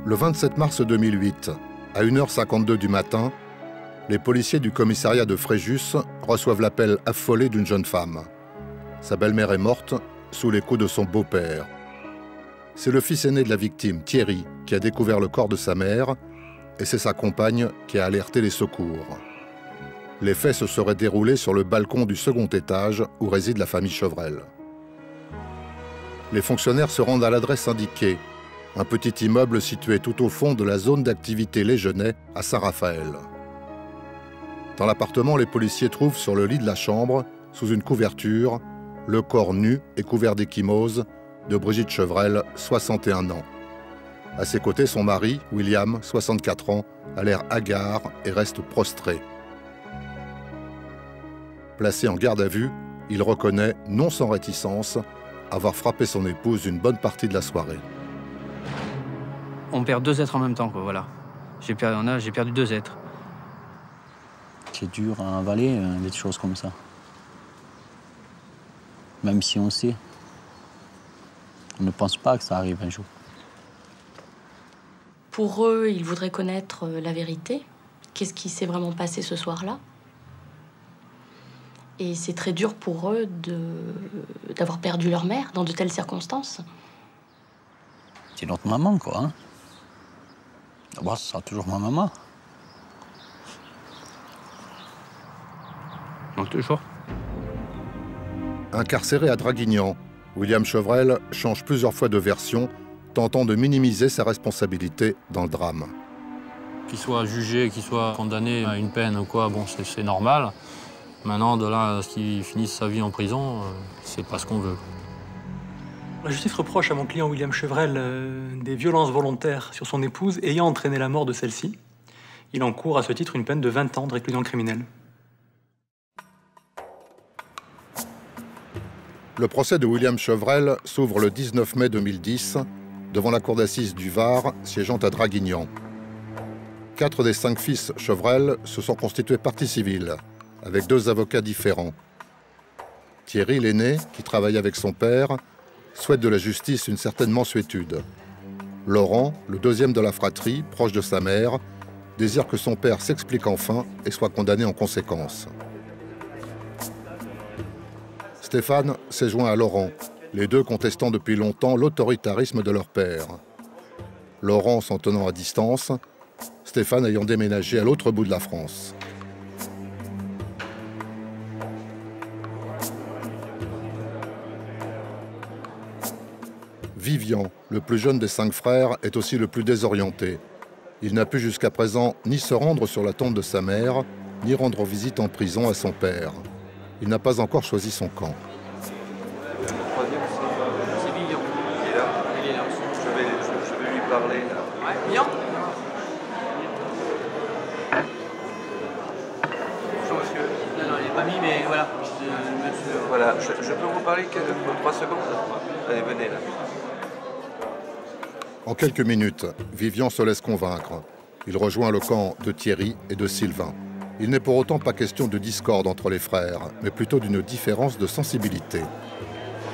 Le 27 mars 2008, à 1h52 du matin, les policiers du commissariat de Fréjus reçoivent l'appel affolé d'une jeune femme. Sa belle-mère est morte sous les coups de son beau-père. C'est le fils aîné de la victime, Thierry, qui a découvert le corps de sa mère, et c'est sa compagne qui a alerté les secours. Les faits se seraient déroulés sur le balcon du second étage où réside la famille Chevreul. Les fonctionnaires se rendent à l'adresse indiquée, un petit immeuble situé tout au fond de la zone d'activité Légenais à Saint-Raphaël. Dans l'appartement, les policiers trouvent sur le lit de la chambre, sous une couverture, le corps nu et couvert d'ecchymose de Brigitte Chevreul, 61 ans. À ses côtés, son mari, William, 64 ans, a l'air hagard et reste prostré. Placé en garde à vue, il reconnaît, non sans réticence, avoir frappé son épouse une bonne partie de la soirée. On perd deux êtres en même temps, quoi, voilà. J'ai perdu deux êtres. C'est dur à avaler, des choses comme ça. Même si on sait, on ne pense pas que ça arrive un jour. Pour eux, ils voudraient connaître la vérité. Qu'est-ce qui s'est vraiment passé ce soir-là? Et c'est très dur pour eux d'avoir perdu leur mère dans de telles circonstances. C'est notre maman, quoi. Hein. D'abord, ce sera toujours ma maman. Donc toujours. Incarcéré à Draguignan, William Chevreul change plusieurs fois de version, tentant de minimiser sa responsabilité dans le drame. Qu'il soit jugé, qu'il soit condamné à une peine ou quoi, bon, c'est normal. Maintenant, de là à ce qu'il finisse sa vie en prison, c'est pas ce qu'on veut. La justice reproche à mon client William Chevreul des violences volontaires sur son épouse ayant entraîné la mort de celle-ci. Il encourt à ce titre une peine de 20 ans de réclusion criminelle. Le procès de William Chevreul s'ouvre le 19 mai 2010 devant la cour d'assises du Var, siégeant à Draguignan. 4 des 5 fils Chevreul se sont constitués partie civile, avec 2 avocats différents. Thierry, l'aîné, qui travaille avec son père, souhaite de la justice une certaine mansuétude. Laurent, le deuxième de la fratrie, proche de sa mère, désire que son père s'explique enfin et soit condamné en conséquence. Stéphane s'est joint à Laurent, les deux contestant depuis longtemps l'autoritarisme de leur père. Laurent s'en tenant à distance, Stéphane ayant déménagé à l'autre bout de la France. Vivian, le plus jeune des 5 frères, est aussi le plus désorienté. Il n'a pu jusqu'à présent ni se rendre sur la tombe de sa mère, ni rendre visite en prison à son père. Il n'a pas encore choisi son camp. C'est Vivian. Il est là. Il est là. Je vais lui parler là. Ouais, Vivian. Bonjour monsieur. Non, il n'est pas mis, mais voilà. Voilà, je peux vous parler 3 secondes? Allez, venez là. En quelques minutes, Vivian se laisse convaincre. Il rejoint le camp de Thierry et de Sylvain. Il n'est pour autant pas question de discorde entre les frères, mais plutôt d'une différence de sensibilité.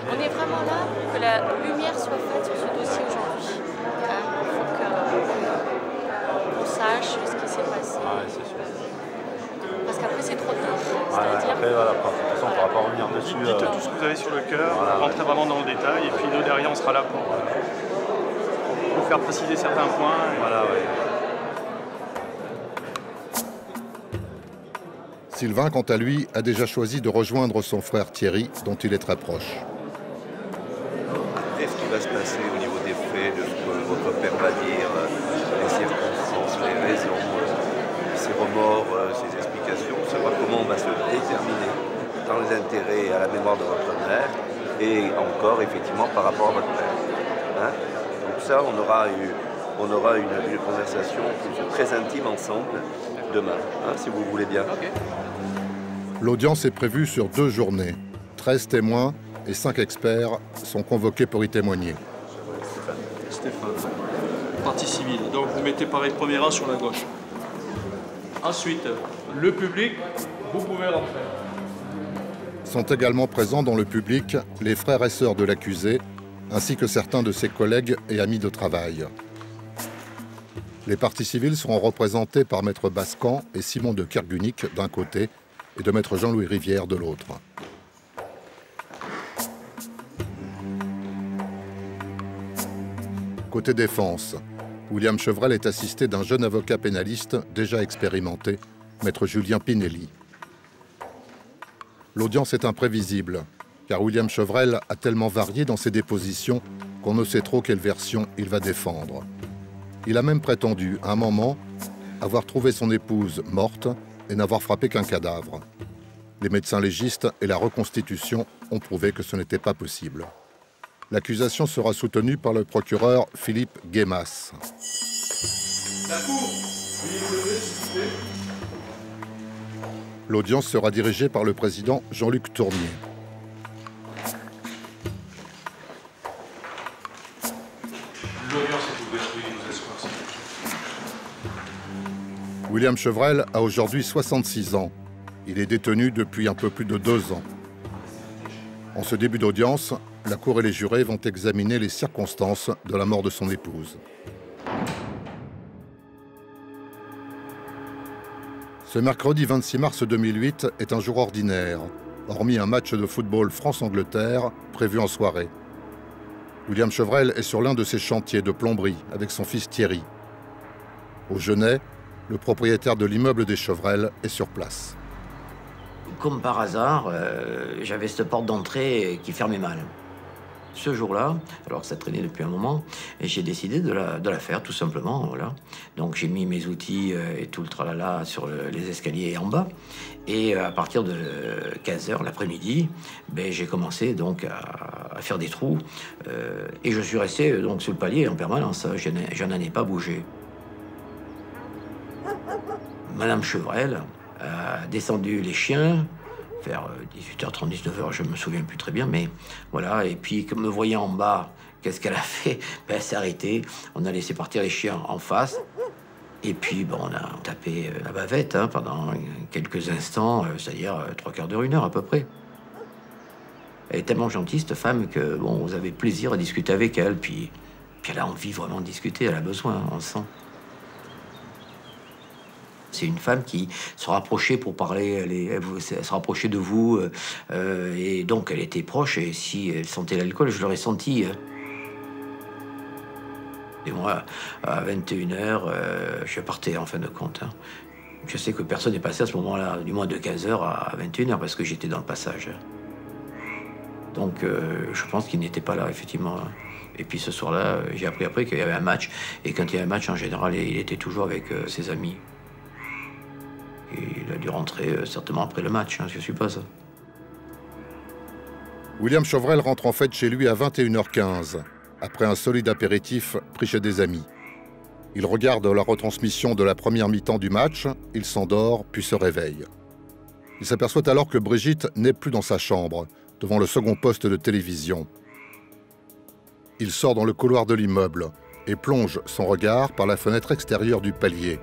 On est vraiment là pour que la lumière soit faite sur ce dossier aujourd'hui. Il faut qu'on sache ce qui s'est passé. Ah ouais, c'est sûr. Parce qu'après, c'est trop tard. Après, voilà, de toute façon, on ne pourra pas revenir dessus. Dites tout ce que vous avez sur le cœur, voilà, rentrez vraiment dans le détail, et puis nous, derrière, on sera là pour vous faire préciser certains points. Voilà, ouais. Sylvain, quant à lui, a déjà choisi de rejoindre son frère Thierry, dont il est très proche. Qu'est-ce qui va se passer au niveau des faits, de ce que votre père va dire, les circonstances, les raisons, ses remords, ses explications, savoir comment on va se déterminer dans les intérêts et à la mémoire de votre mère, et encore, effectivement, par rapport à votre père. Hein? Donc ça, on aura une conversation très intime ensemble demain, hein, si vous voulez bien. Okay. L'audience est prévue sur 2 journées. 13 témoins et 5 experts sont convoqués pour y témoigner. Stéphane, partie civile. Donc vous mettez pareil premier rang sur la gauche. Ensuite, le public, vous pouvez rentrer. Sont également présents dans le public les frères et sœurs de l'accusé, ainsi que certains de ses collègues et amis de travail. Les parties civiles seront représentées par Maître Bascan et Simon de Kergunik d'un côté et de Maître Jean-Louis Rivière de l'autre. Côté défense, William Chevrel est assisté d'un jeune avocat pénaliste déjà expérimenté, Maître Julien Pinelli. L'audience est imprévisible, car William Chevrel a tellement varié dans ses dépositions qu'on ne sait trop quelle version il va défendre. Il a même prétendu, à un moment, avoir trouvé son épouse morte et n'avoir frappé qu'un cadavre. Les médecins légistes et la reconstitution ont prouvé que ce n'était pas possible. L'accusation sera soutenue par le procureur Philippe Guémas. La cour, veuillez vous lever, s'il vous plaît. L'audience sera dirigée par le président Jean-Luc Tournier. L'audience est ouverte, veuillez vous asseoir, s'il vous plaît. William Chevrel a aujourd'hui 66 ans. Il est détenu depuis un peu plus de 2 ans. En ce début d'audience, la Cour et les jurés vont examiner les circonstances de la mort de son épouse. Ce mercredi 26 mars 2008 est un jour ordinaire, hormis un match de football France-Angleterre prévu en soirée. William Chevrel est sur l'un de ses chantiers de plomberie avec son fils Thierry. Au Genêt, le propriétaire de l'immeuble des Chevrel est sur place. Comme par hasard, j'avais cette porte d'entrée qui fermait mal. Ce jour-là, alors que ça traînait depuis un moment, j'ai décidé de la faire, tout simplement. Voilà. Donc j'ai mis mes outils et tout le tralala sur les escaliers en bas. Et à partir de 15h l'après-midi, j'ai commencé donc à faire des trous. Et je suis resté donc sur le palier en permanence. Je n'en ai pas bougé. Madame Chevrel a descendu les chiens vers 18h30, 19h, je me souviens plus très bien, mais voilà. Et puis, comme me voyant en bas, qu'est-ce qu'elle a fait? Elle s'est arrêtée. On a laissé partir les chiens en face. Et puis, on a tapé la bavette pendant quelques instants, c'est-à-dire 3/4 d'heure, 1 heure à peu près. Elle est tellement gentille, cette femme, que vous avez plaisir à discuter avec elle. Puis elle a envie vraiment de discuter, elle a besoin, on le sent. C'est une femme qui se rapprochait pour parler, elle se rapprochait de vous, et donc elle était proche, et si elle sentait l'alcool, je l'aurais senti. Et moi, à 21h, je partais en fin de compte. Je sais que personne n'est passé à ce moment-là, du moins de 15h à 21h, parce que j'étais dans le passage. Donc je pense qu'il n'était pas là, effectivement. Et puis ce soir-là, j'ai appris après qu'il y avait un match, et quand il y a un match, en général, il était toujours avec ses amis. Et il a dû rentrer certainement après le match, je suppose. William Chevrel rentre en fait chez lui à 21h15, après un solide apéritif pris chez des amis. Il regarde la retransmission de la première mi-temps du match, il s'endort, puis se réveille. Il s'aperçoit alors que Brigitte n'est plus dans sa chambre, devant le second poste de télévision. Il sort dans le couloir de l'immeuble et plonge son regard par la fenêtre extérieure du palier.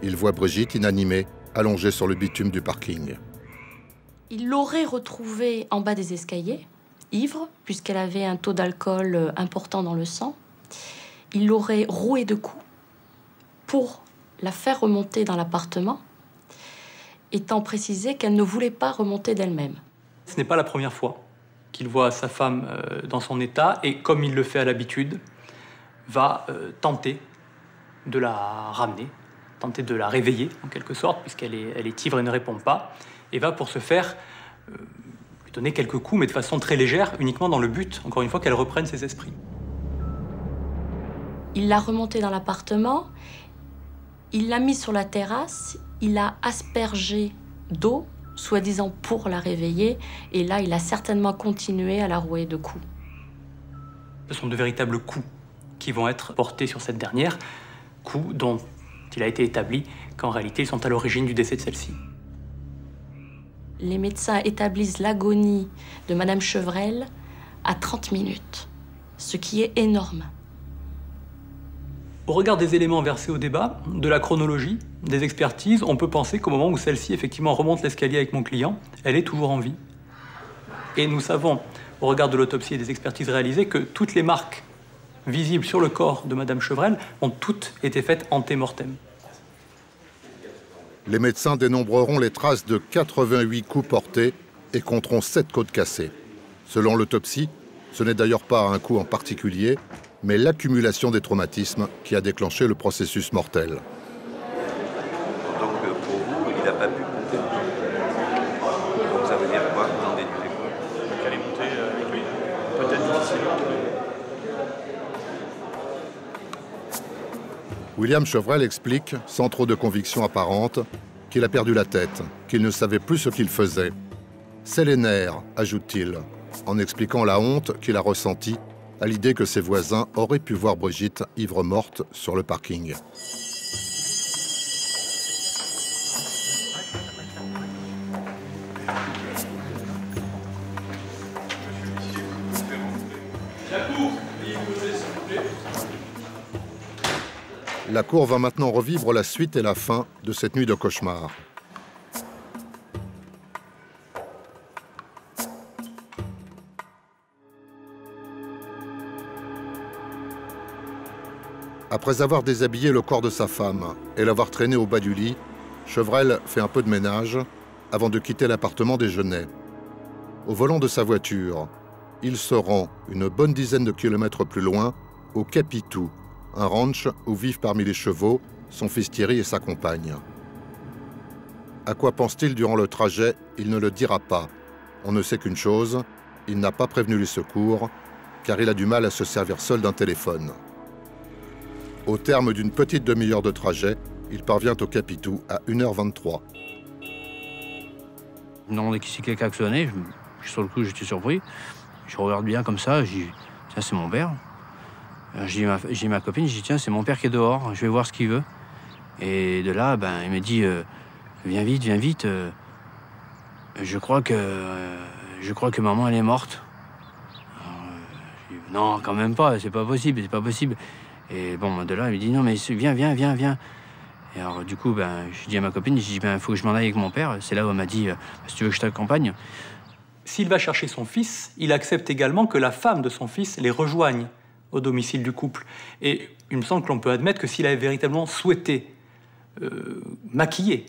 Il voit Brigitte inanimée, allongée sur le bitume du parking. Il l'aurait retrouvée en bas des escaliers, ivre, puisqu'elle avait un taux d'alcool important dans le sang. Il l'aurait rouée de coups pour la faire remonter dans l'appartement, étant précisé qu'elle ne voulait pas remonter d'elle-même. Ce n'est pas la première fois qu'il voit sa femme dans son état, et comme il le fait à l'habitude, va tenter de la ramener, tenter de la réveiller, en quelque sorte, puisqu'elle est ivre et ne répond pas, et va pour ce faire lui donner quelques coups, mais de façon très légère, uniquement dans le but, encore une fois, qu'elle reprenne ses esprits. Il l'a remontée dans l'appartement, il l'a mise sur la terrasse, il l'a aspergée d'eau, soi-disant pour la réveiller, et là, il a certainement continué à la rouer de coups. Ce sont de véritables coups qui vont être portés sur cette dernière, coups dont il a été établi qu'en réalité, ils sont à l'origine du décès de celle-ci. Les médecins établissent l'agonie de Madame Chevrel à 30 minutes, ce qui est énorme. Au regard des éléments versés au débat, de la chronologie, des expertises, on peut penser qu'au moment où celle-ci effectivement remonte l'escalier avec mon client, elle est toujours en vie. Et nous savons, au regard de l'autopsie et des expertises réalisées, que toutes les marques visibles sur le corps de Madame Chevrel ont toutes été faites ante-mortem. Les médecins dénombreront les traces de 88 coups portés et compteront 7 côtes cassées. Selon l'autopsie, ce n'est d'ailleurs pas un coup en particulier, mais l'accumulation des traumatismes qui a déclenché le processus mortel. Donc pour vous, il n'a pas pu monter. Donc ça veut dire quoi? Vous en déduisez quoi? Donc aller monter avec lui, peut-être difficile. William Chevrel explique, sans trop de conviction apparente, qu'il a perdu la tête, qu'il ne savait plus ce qu'il faisait. C'est les nerfs, ajoute-t-il, en expliquant la honte qu'il a ressentie à l'idée que ses voisins auraient pu voir Brigitte ivre morte sur le parking. La cour va maintenant revivre la suite et la fin de cette nuit de cauchemar. Après avoir déshabillé le corps de sa femme et l'avoir traîné au bas du lit, Chevrel fait un peu de ménage avant de quitter l'appartement des Genêts. Au volant de sa voiture, il se rend une bonne dizaine de kilomètres plus loin, au Capitou, un ranch où vivent parmi les chevaux son fils Thierry et sa compagne. À quoi pense-t-il durant le trajet? Il ne le dira pas. On ne sait qu'une chose, il n'a pas prévenu les secours, car il a du mal à se servir seul d'un téléphone. Au terme d'une petite demi-heure de trajet, il parvient au Capitou à 1h23. Non, dès qu'il quelqu'un a klaxonné, sur le coup, j'étais surpris. Je regarde bien comme ça, je dis, tiens, c'est mon père. J'ai ma copine, je dis, tiens, c'est mon père qui est dehors, je vais voir ce qu'il veut. Et de là, ben, il me dit, viens vite, je crois que maman, elle est morte. Alors, je dis, non, quand même pas, c'est pas possible. Et bon, de là, il me dit, non, mais viens. Et alors, du coup, ben, je dis à ma copine, je dis, ben, faut que je m'en aille avec mon père. C'est là où elle m'a dit, si tu veux que je t'accompagne. S'il va chercher son fils, il accepte également que la femme de son fils les rejoigne au domicile du couple. Et il me semble que l'on peut admettre que s'il avait véritablement souhaité maquiller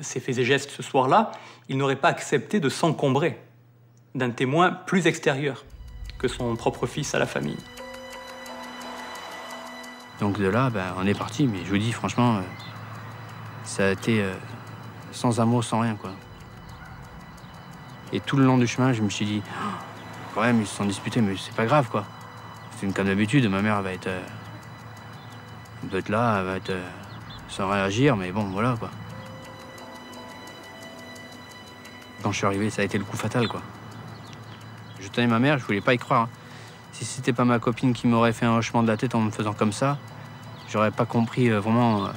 ses faits et gestes ce soir-là, il n'aurait pas accepté de s'encombrer d'un témoin plus extérieur que son propre fils à la famille. Donc de là, ben, on est parti, mais je vous dis, franchement, ça a été sans amour, sans rien, quoi. Et tout le long du chemin, je me suis dit, quand même, ils se sont disputés, mais c'est pas grave, quoi. C'est une comme d'habitude, ma mère va être là, elle va être sans réagir, mais bon, voilà, quoi. Quand je suis arrivé, ça a été le coup fatal, quoi. Je tenais ma mère, je voulais pas y croire. Hein. Si c'était pas ma copine qui m'aurait fait un hochement de la tête en me faisant comme ça, j'aurais pas compris vraiment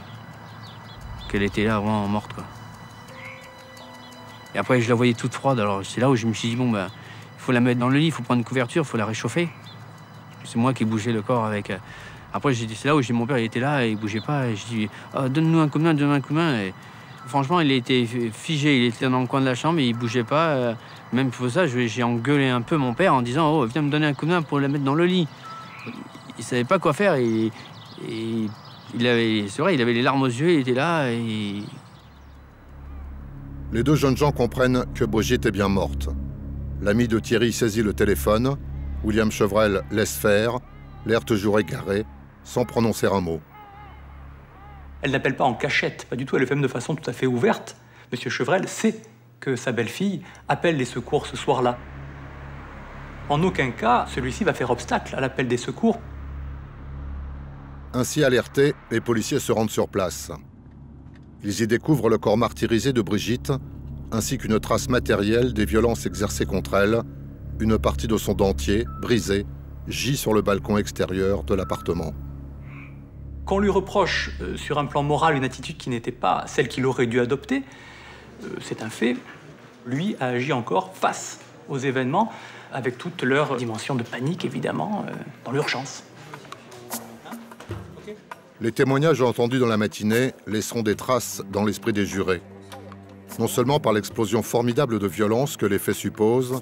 qu'elle était là, vraiment morte, quoi. Et après, je la voyais toute froide, alors c'est là où je me suis dit, bon, ben, il faut la mettre dans le lit, il faut prendre une couverture, il faut la réchauffer. C'est moi qui bougeais le corps avec... Après, c'est là où j'ai dit, mon père, il était là, et il bougeait pas, et je dis, oh, donne-nous un coup de main, donne-nous un coup de main. Et franchement, il était figé, il était dans le coin de la chambre, et il bougeait pas. Même pour ça, j'ai engueulé un peu mon père en disant, oh, viens me donner un coup de main pour la mettre dans le lit. Il savait pas quoi faire, et c'est vrai, il avait les larmes aux yeux, il était là, et... Les deux jeunes gens comprennent que Brigitte est bien morte. L'ami de Thierry saisit le téléphone. William Chevrel laisse faire, l'air toujours égaré, sans prononcer un mot. Elle n'appelle pas en cachette, pas du tout, elle le fait même de façon tout à fait ouverte. Monsieur Chevrel sait que sa belle-fille appelle les secours ce soir-là. En aucun cas, celui-ci va faire obstacle à l'appel des secours. Ainsi alertés, les policiers se rendent sur place. Ils y découvrent le corps martyrisé de Brigitte, ainsi qu'une trace matérielle des violences exercées contre elle. Une partie de son dentier, brisé, gît sur le balcon extérieur de l'appartement. Qu'on lui reproche sur un plan moral une attitude qui n'était pas celle qu'il aurait dû adopter, c'est un fait. Lui a agi encore face aux événements, avec toute leur dimension de panique, évidemment, dans l'urgence. Les témoignages entendus dans la matinée laisseront des traces dans l'esprit des jurés. Non seulement par l'explosion formidable de violence que les faits supposent,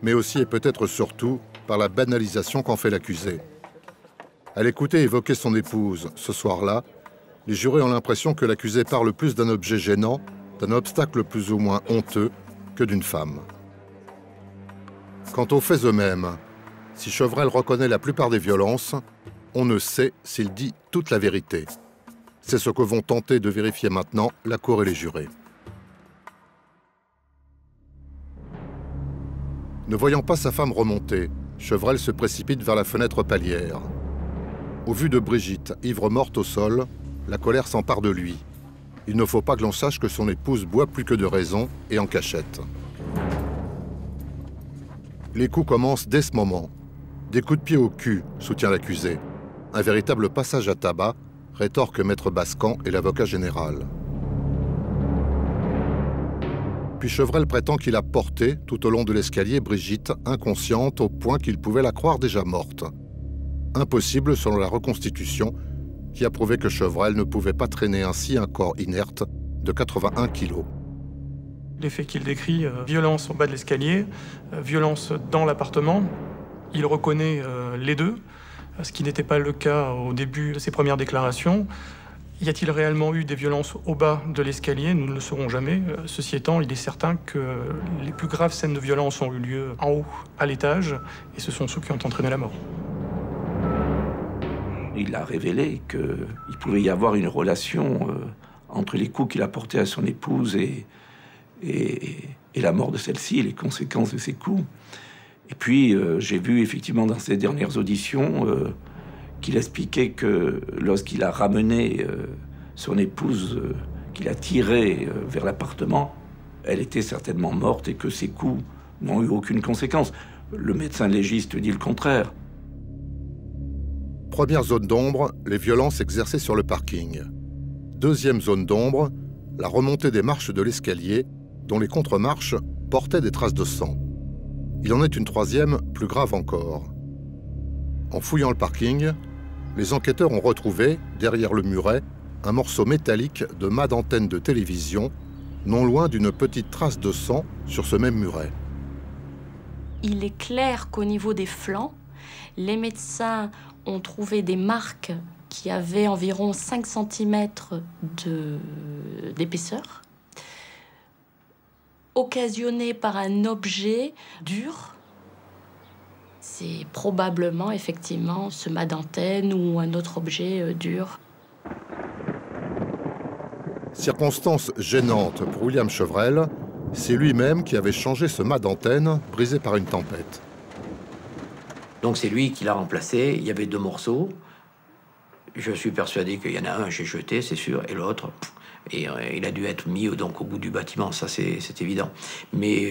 mais aussi et peut-être surtout par la banalisation qu'en fait l'accusé. À l'écouter évoquer son épouse ce soir-là, les jurés ont l'impression que l'accusé parle plus d'un objet gênant, d'un obstacle plus ou moins honteux, que d'une femme. Quant aux faits eux-mêmes, si Chevrel reconnaît la plupart des violences, on ne sait s'il dit toute la vérité. C'est ce que vont tenter de vérifier maintenant la cour et les jurés. Ne voyant pas sa femme remonter, Chevrel se précipite vers la fenêtre palière. Au vu de Brigitte, ivre morte au sol, la colère s'empare de lui. Il ne faut pas que l'on sache que son épouse boit plus que de raison et en cachette. Les coups commencent dès ce moment. Des coups de pied au cul, soutient l'accusé. Un véritable passage à tabac, rétorque maître Bascan et l'avocat général. Puis Chevrel prétend qu'il a porté, tout au long de l'escalier, Brigitte, inconsciente au point qu'il pouvait la croire déjà morte. Impossible selon la reconstitution, qui a prouvé que Chevrel ne pouvait pas traîner ainsi un corps inerte de 81 kilos. Les faits qu'il décrit, violence au bas de l'escalier, violence dans l'appartement, il reconnaît les deux, ce qui n'était pas le cas au début de ses premières déclarations. Y a-t-il réellement eu des violences au bas de l'escalier? Nous ne le saurons jamais. Ceci étant, il est certain que les plus graves scènes de violence ont eu lieu en haut, à l'étage, et ce sont ceux qui ont entraîné la mort. Il a révélé qu'il pouvait y avoir une relation entre les coups qu'il a portés à son épouse et la mort de celle-ci, les conséquences de ces coups. Et puis, j'ai vu effectivement dans ses dernières auditions qu'il expliquait que lorsqu'il a ramené son épouse, qu'il a tirée vers l'appartement, elle était certainement morte et que ces coups n'ont eu aucune conséquence. Le médecin légiste dit le contraire. Première zone d'ombre, les violences exercées sur le parking. Deuxième zone d'ombre, la remontée des marches de l'escalier, dont les contre-marches portaient des traces de sang. Il en est une troisième, plus grave encore. En fouillant le parking, les enquêteurs ont retrouvé, derrière le muret, un morceau métallique de mât d'antenne de télévision, non loin d'une petite trace de sang sur ce même muret. Il est clair qu'au niveau des flancs, les médecins ont trouvé des marques qui avaient environ 5 cm d'épaisseur, occasionnées par un objet dur. C'est probablement, effectivement, ce mât d'antenne ou un autre objet dur. Circonstance gênante pour William Chevrel, c'est lui-même qui avait changé ce mât d'antenne brisé par une tempête. Donc c'est lui qui l'a remplacé. Il y avait 2 morceaux. Je suis persuadé qu'il y en a un, j'ai jeté, c'est sûr, et l'autre, il a dû être mis donc au bout du bâtiment, ça c'est évident. Mais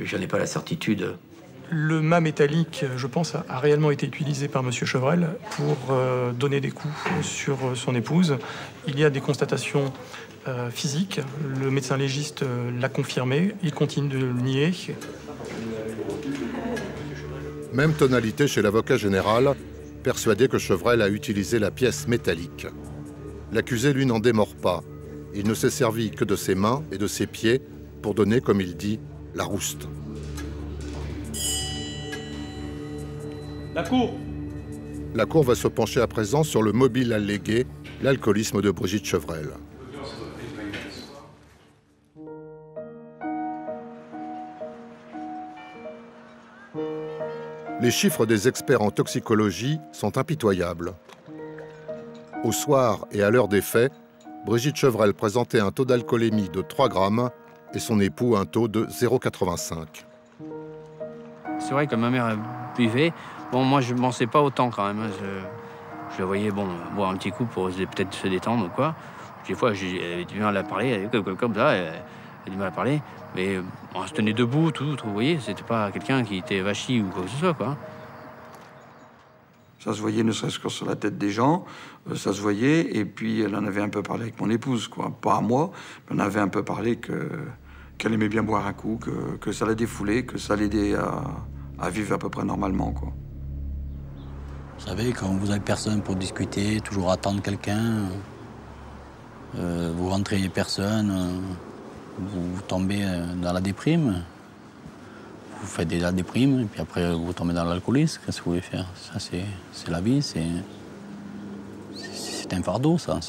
j'en ai pas la certitude. Le mât métallique, je pense, a réellement été utilisé par M. Chevrel pour donner des coups sur son épouse. Il y a des constatations physiques. Le médecin légiste l'a confirmé. Il continue de le nier. Même tonalité chez l'avocat général, persuadé que Chevrel a utilisé la pièce métallique. L'accusé, lui, n'en démord pas. Il ne s'est servi que de ses mains et de ses pieds pour donner, comme il dit, la rouste. La cour. La cour va se pencher à présent sur le mobile allégué, l'alcoolisme de Brigitte Chevrel. Les chiffres des experts en toxicologie sont impitoyables. Au soir et à l'heure des faits, Brigitte Chevrel présentait un taux d'alcoolémie de 3 grammes et son époux un taux de 0,85. C'est vrai que ma mère buvait. Bon, moi, je ne pensais pas autant quand même. Je la voyais boire un petit coup pour peut-être se détendre ou quoi. Des fois, elle avait du mal à parler, comme ça, elle avait du mal à parler. Mais on se tenait debout, tout, vous voyez, c'était pas quelqu'un qui était vachi ou quoi que ce soit, quoi. Ça se voyait ne serait-ce que sur la tête des gens, ça se voyait, et puis elle en avait un peu parlé avec mon épouse, quoi. Pas à moi, mais on avait un peu parlé qu'elle aimait bien boire un coup, que ça la défoulait, que ça l'aidait à vivre à peu près normalement, quoi. Vous savez, quand vous avez personne pour discuter, toujours attendre quelqu'un, vous rentrez personne, vous tombez dans la déprime, vous faites déjà la déprime, et puis après vous tombez dans l'alcoolisme, qu'est-ce que vous voulez faire? Ça, c'est la vie, c'est un fardeau, ça.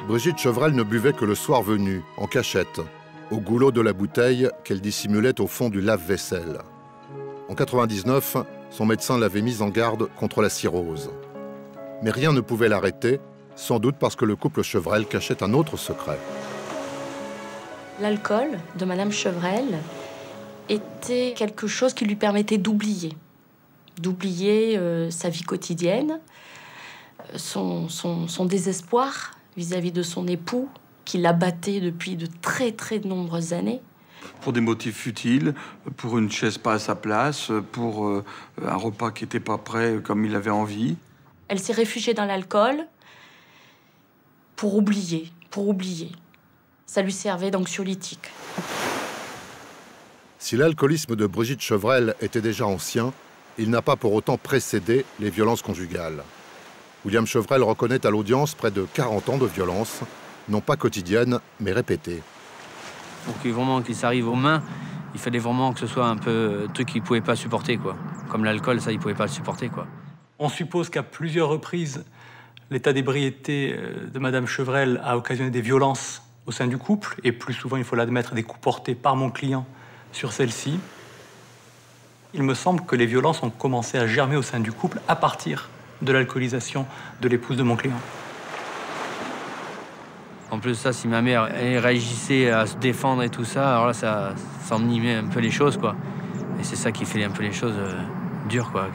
Brigitte Chevrel ne buvait que le soir venu, en cachette, au goulot de la bouteille qu'elle dissimulait au fond du lave-vaisselle. En 99, son médecin l'avait mise en garde contre la cirrhose. Mais rien ne pouvait l'arrêter, sans doute parce que le couple Chevrel cachait un autre secret. L'alcool de Madame Chevrel était quelque chose qui lui permettait d'oublier sa vie quotidienne, son désespoir vis-à-vis de son époux, qui la battait depuis de très nombreuses années. Pour des motifs futiles, pour une chaise pas à sa place, pour un repas qui n'était pas prêt comme il avait envie. Elle s'est réfugiée dans l'alcool pour oublier. Ça lui servait d'anxiolytique. Si l'alcoolisme de Brigitte Chevrel était déjà ancien, il n'a pas pour autant précédé les violences conjugales. William Chevrel reconnaît à l'audience près de 40 ans de violences, non pas quotidiennes, mais répétées. Pour qu'il s'arrive aux mains, il fallait vraiment que ce soit un peu un truc qu'il ne pouvait pas supporter, quoi. Comme l'alcool, ça, il ne pouvait pas le supporter, quoi. On suppose qu'à plusieurs reprises, l'état d'ébriété de Madame Chevrel a occasionné des violences au sein du couple, et plus souvent, il faut l'admettre, des coups portés par mon client sur celle-ci. Il me semble que les violences ont commencé à germer au sein du couple à partir de l'alcoolisation de l'épouse de mon client. En plus de ça, si ma mère elle réagissait à se défendre et tout ça, alors là, ça envenimait un peu les choses, quoi. Et c'est ça qui fait un peu les choses dures, quoi.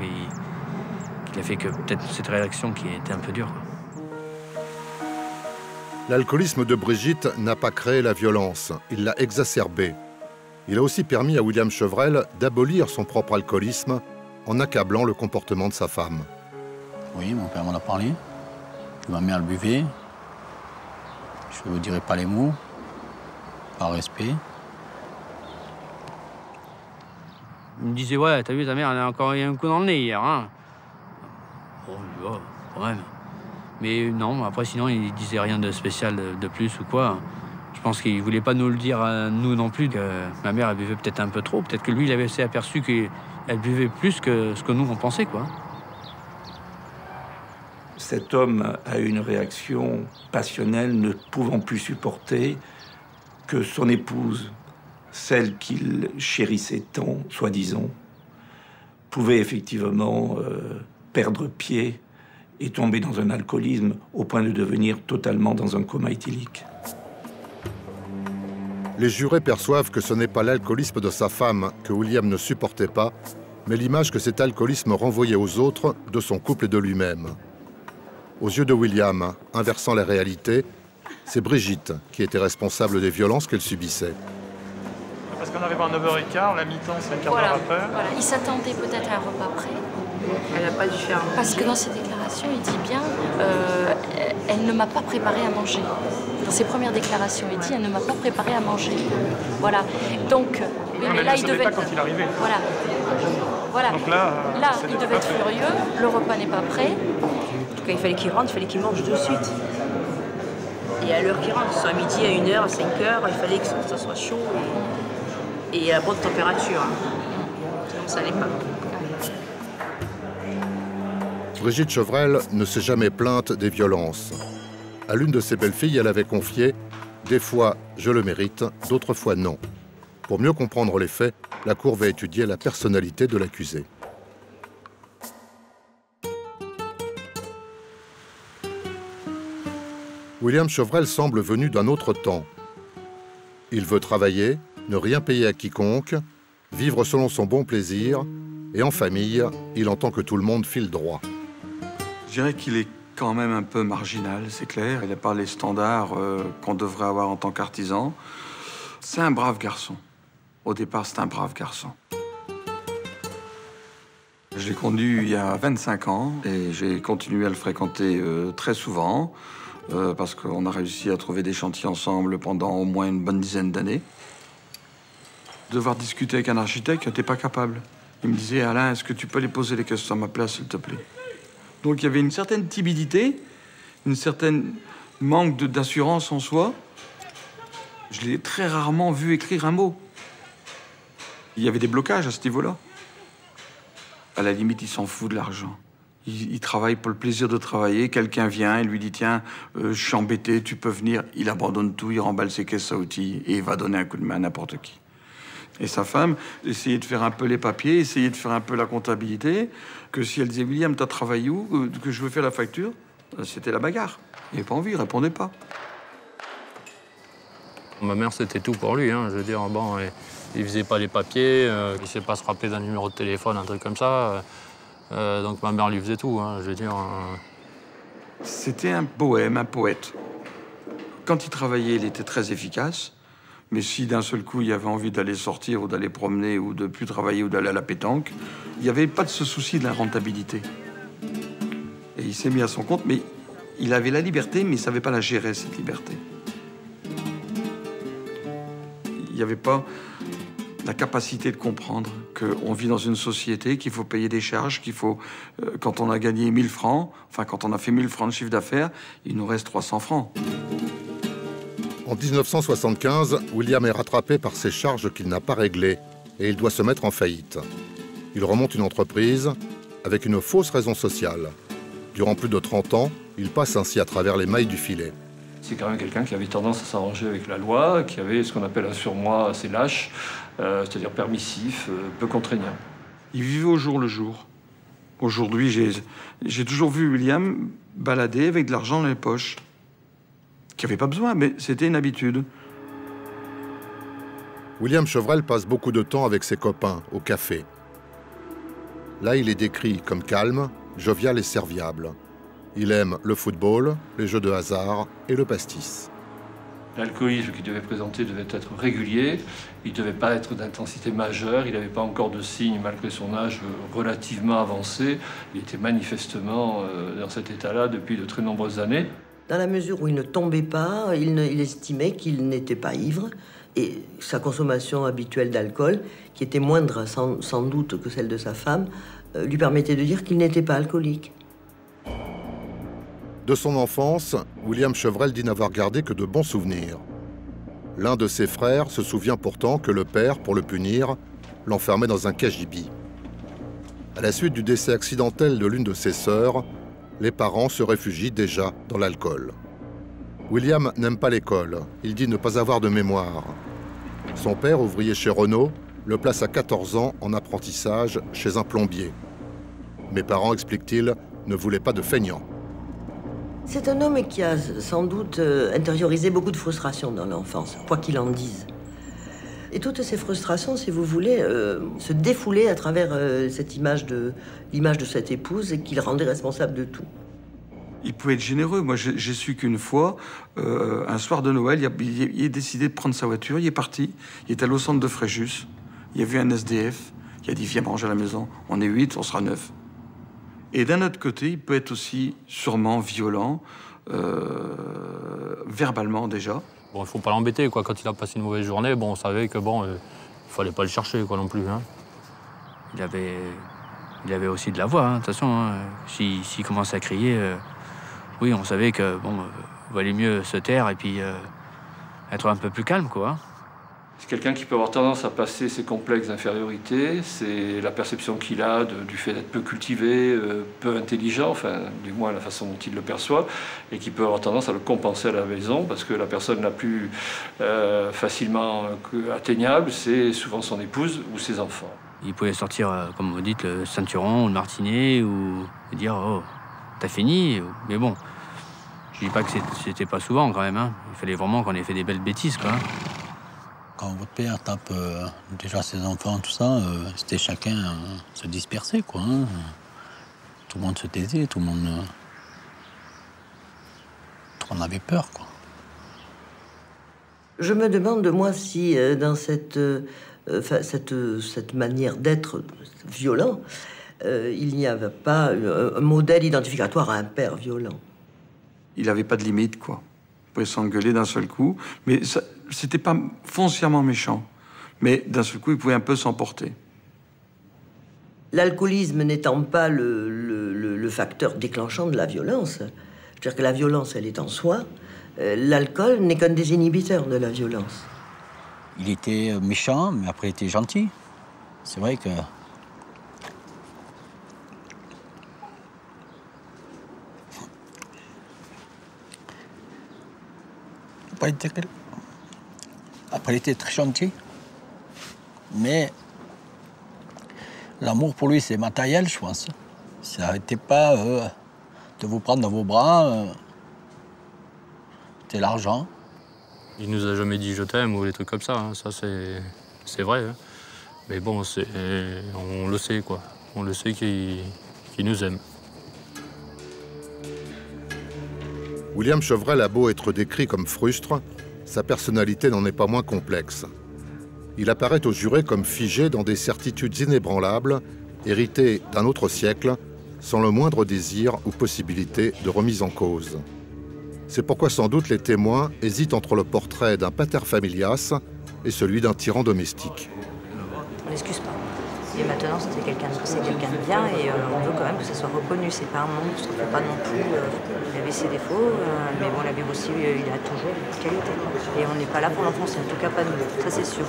Qui a fait que peut-être cette réaction qui était un peu dure, quoi. L'alcoolisme de Brigitte n'a pas créé la violence, il l'a exacerbée. Il a aussi permis à William Chevrel d'abolir son propre alcoolisme en accablant le comportement de sa femme. Oui, mon père m'en a parlé. Ma mère le buvait. Je ne vous dirai pas les mots. Par respect. Il me disait, ouais, t'as vu, ta mère, elle a encore eu un coup dans le nez hier, hein. Bon, je dis, oh, quand même. Mais non, après, sinon, il disait rien de spécial de plus ou quoi. Je pense qu'il voulait pas nous le dire à nous non plus, que ma mère, elle buvait peut-être un peu trop. Peut-être que lui, il avait s'est aperçu qu'elle buvait plus que ce que nous, on pensait, quoi. Cet homme a eu une réaction passionnelle, ne pouvant plus supporter que son épouse, celle qu'il chérissait tant, soi-disant, pouvait effectivement perdre pied et tomber dans un alcoolisme au point de devenir totalement dans un coma éthylique. Les jurés perçoivent que ce n'est pas l'alcoolisme de sa femme que William ne supportait pas, mais l'image que cet alcoolisme renvoyait aux autres de son couple et de lui-même. Aux yeux de William, inversant la réalité, c'est Brigitte qui était responsable des violences qu'elle subissait. Parce qu'on arrive à 9h15, la mi-temps c'est un quart d'heure après. Voilà, il s'attendait peut-être à un repas près. Elle n'a pas dû faire. Parce que dans ses déclarations, il dit bien elle ne m'a pas préparé à manger. Dans ses premières déclarations, il dit elle ne m'a pas préparé à manger. Voilà. Donc, mais là, il devait pas quand il arrivait. Voilà. Donc là il devait être furieux. Le repas n'est pas prêt. En tout cas, il fallait qu'il rentre, il fallait qu'il mange de suite. Et à l'heure qu'il rentre, que ce soit à midi, à 1h, à 5h, il fallait que ça soit chaud et à bonne température. Sinon, ça n'allait pas. Brigitte Chevrel ne s'est jamais plainte des violences. À l'une de ses belles-filles, elle avait confié « Des fois, je le mérite, d'autres fois, non ». Pour mieux comprendre les faits, la Cour va étudier la personnalité de l'accusé. William Chevrel semble venu d'un autre temps. Il veut travailler, ne rien payer à quiconque, vivre selon son bon plaisir, et en famille, il entend que tout le monde file droit. Je dirais qu'il est quand même un peu marginal, c'est clair. Il n'a pas les standards qu'on devrait avoir en tant qu'artisan. C'est un brave garçon. Au départ, c'est un brave garçon. Je l'ai connu il y a 25 ans et j'ai continué à le fréquenter très souvent parce qu'on a réussi à trouver des chantiers ensemble pendant au moins une bonne dizaine d'années. Devoir discuter avec un architecte, tu n'étais pas capable. Il me disait « Alain, est-ce que tu peux aller poser les questions à ma place, s'il te plaît ?» Donc il y avait une certaine timidité, une certaine manque d'assurance en soi. Je l'ai très rarement vu écrire un mot. Il y avait des blocages à ce niveau-là. À la limite, il s'en fout de l'argent. Il travaille pour le plaisir de travailler. Quelqu'un vient et lui dit « Tiens, je suis embêté, tu peux venir ». Il abandonne tout, il remballe ses caisses à outils et il va donner un coup de main à n'importe qui. Et sa femme essayait de faire un peu les papiers, essayait de faire un peu la comptabilité, que si elle disait « William, t'as travaillé où ? Que je veux faire la facture ?» C'était la bagarre. Il n'avait pas envie, il répondait pas. Ma mère, c'était tout pour lui. Hein. Je veux dire, bon, il faisait pas les papiers, il ne sait pas se rappeler d'un numéro de téléphone, un truc comme ça. Donc ma mère lui faisait tout, hein, je veux dire. C'était un bohème, un poète. Quand il travaillait, il était très efficace. Mais si d'un seul coup, il avait envie d'aller sortir ou d'aller promener ou de plus travailler ou d'aller à la pétanque, il n'y avait pas de ce souci de la rentabilité. Et il s'est mis à son compte, mais il avait la liberté, mais il ne savait pas la gérer, cette liberté. Il n'y avait pas la capacité de comprendre qu'on vit dans une société, qu'il faut payer des charges, qu'il faut, quand on a gagné 1000 francs, enfin quand on a fait 1000 francs de chiffre d'affaires, il nous reste 300 francs. En 1975, William est rattrapé par ses charges qu'il n'a pas réglées et il doit se mettre en faillite. Il remonte une entreprise avec une fausse raison sociale. Durant plus de 30 ans, il passe ainsi à travers les mailles du filet. C'est quand même quelqu'un qui avait tendance à s'arranger avec la loi, qui avait ce qu'on appelle un surmoi assez lâche, c'est-à-dire permissif, peu contraignant. Il vivait au jour le jour. Aujourd'hui, j'ai toujours vu William balader avec de l'argent dans les poches. Qui n'avait pas besoin, mais c'était une habitude. William Chevrel passe beaucoup de temps avec ses copains, au café. Là, il est décrit comme calme, jovial et serviable. Il aime le football, les jeux de hasard et le pastis. L'alcoolisme qu'il devait présenter devait être régulier, il ne devait pas être d'intensité majeure, il n'avait pas encore de signes malgré son âge relativement avancé. Il était manifestement dans cet état-là depuis de très nombreuses années. Dans la mesure où il ne tombait pas, il estimait qu'il n'était pas ivre. Et sa consommation habituelle d'alcool, qui était moindre sans doute que celle de sa femme, lui permettait de dire qu'il n'était pas alcoolique. De son enfance, William Chevrel dit n'avoir gardé que de bons souvenirs. L'un de ses frères se souvient pourtant que le père, pour le punir, l'enfermait dans un cagibi. À la suite du décès accidentel de l'une de ses sœurs, les parents se réfugient déjà dans l'alcool. William n'aime pas l'école, il dit ne pas avoir de mémoire. Son père, ouvrier chez Renault, le place à 14 ans en apprentissage chez un plombier. Mes parents, explique-t-il, ne voulaient pas de feignants. C'est un homme qui a sans doute intériorisé beaucoup de frustrations dans l'enfance, quoi qu'il en dise. Et toutes ces frustrations, si vous voulez, se défoulaient à travers l'image de cette épouse et qu'il rendait responsable de tout. Il pouvait être généreux. Moi, j'ai su qu'une fois, un soir de Noël, il a décidé de prendre sa voiture, il est parti, il est allé au centre de Fréjus, il a vu un SDF, il a dit « Viens manger à la maison, on est 8, on sera 9 ». Et d'un autre côté, il peut être aussi sûrement violent, verbalement déjà. Bon, il faut pas l'embêter, quoi. Quand il a passé une mauvaise journée, bon, on savait que bon, il fallait pas le chercher, quoi, non plus. Hein. Il avait aussi de la voix, hein, de toute façon. Hein. S'il commençait à crier, oui, on savait que bon, valait mieux se taire et puis être un peu plus calme, quoi. C'est quelqu'un qui peut avoir tendance à passer ses complexes d'infériorité, c'est la perception qu'il a du fait d'être peu cultivé, peu intelligent, enfin, du moins la façon dont il le perçoit, et qui peut avoir tendance à le compenser à la maison, parce que la personne la plus facilement atteignable, c'est souvent son épouse ou ses enfants. Il pouvait sortir, comme vous dites, le ceinturon ou le martinet, ou dire « Oh, t'as fini ?» Mais bon, je dis pas que c'était pas souvent, quand même. Hein. Il fallait vraiment qu'on ait fait des belles bêtises, quoi. Quand votre père tape déjà ses enfants, tout ça, c'était chacun se disperser, quoi. Hein. Tout le monde se taisait, tout le monde avait peur, quoi. Je me demande, moi, si dans cette manière d'être violent, il n'y avait pas un modèle identificatoire à un père violent. Il n'avait pas de limite, quoi. Il pouvait s'engueuler d'un seul coup, mais c'était pas foncièrement méchant. Mais d'un seul coup, il pouvait un peu s'emporter. L'alcoolisme n'étant pas le facteur déclenchant de la violence, c'est-à-dire que la violence, elle est en soi, l'alcool n'est qu'un des inhibiteurs de la violence. Il était méchant, mais après il était gentil. C'est vrai que pas été... Après, il était très gentil. Mais l'amour pour lui, c'est matériel, je pense. Ça n'arrêtait pas de vous prendre dans vos bras. C'était l'argent. Il nous a jamais dit « je t'aime » ou des trucs comme ça. Hein. Ça, c'est vrai. Hein. Mais bon, on le sait, quoi. On le sait qu'il nous aime. William Chevrel a beau être décrit comme frustre, sa personnalité n'en est pas moins complexe. Il apparaît aux jurés comme figé dans des certitudes inébranlables, héritées d'un autre siècle, sans le moindre désir ou possibilité de remise en cause. C'est pourquoi sans doute les témoins hésitent entre le portrait d'un pater familias et celui d'un tyran domestique. On n'excuse pas. Et maintenant, c'est quelqu'un de bien et on veut quand même que ça soit reconnu. C'est pas un monstre, il ne faut pas non plus. Il avait ses défauts, mais bon, la vie aussi, il a toujours beaucoup de qualité. Et on n'est pas là pour l'enfoncer, en tout cas pas nous, ça c'est sûr.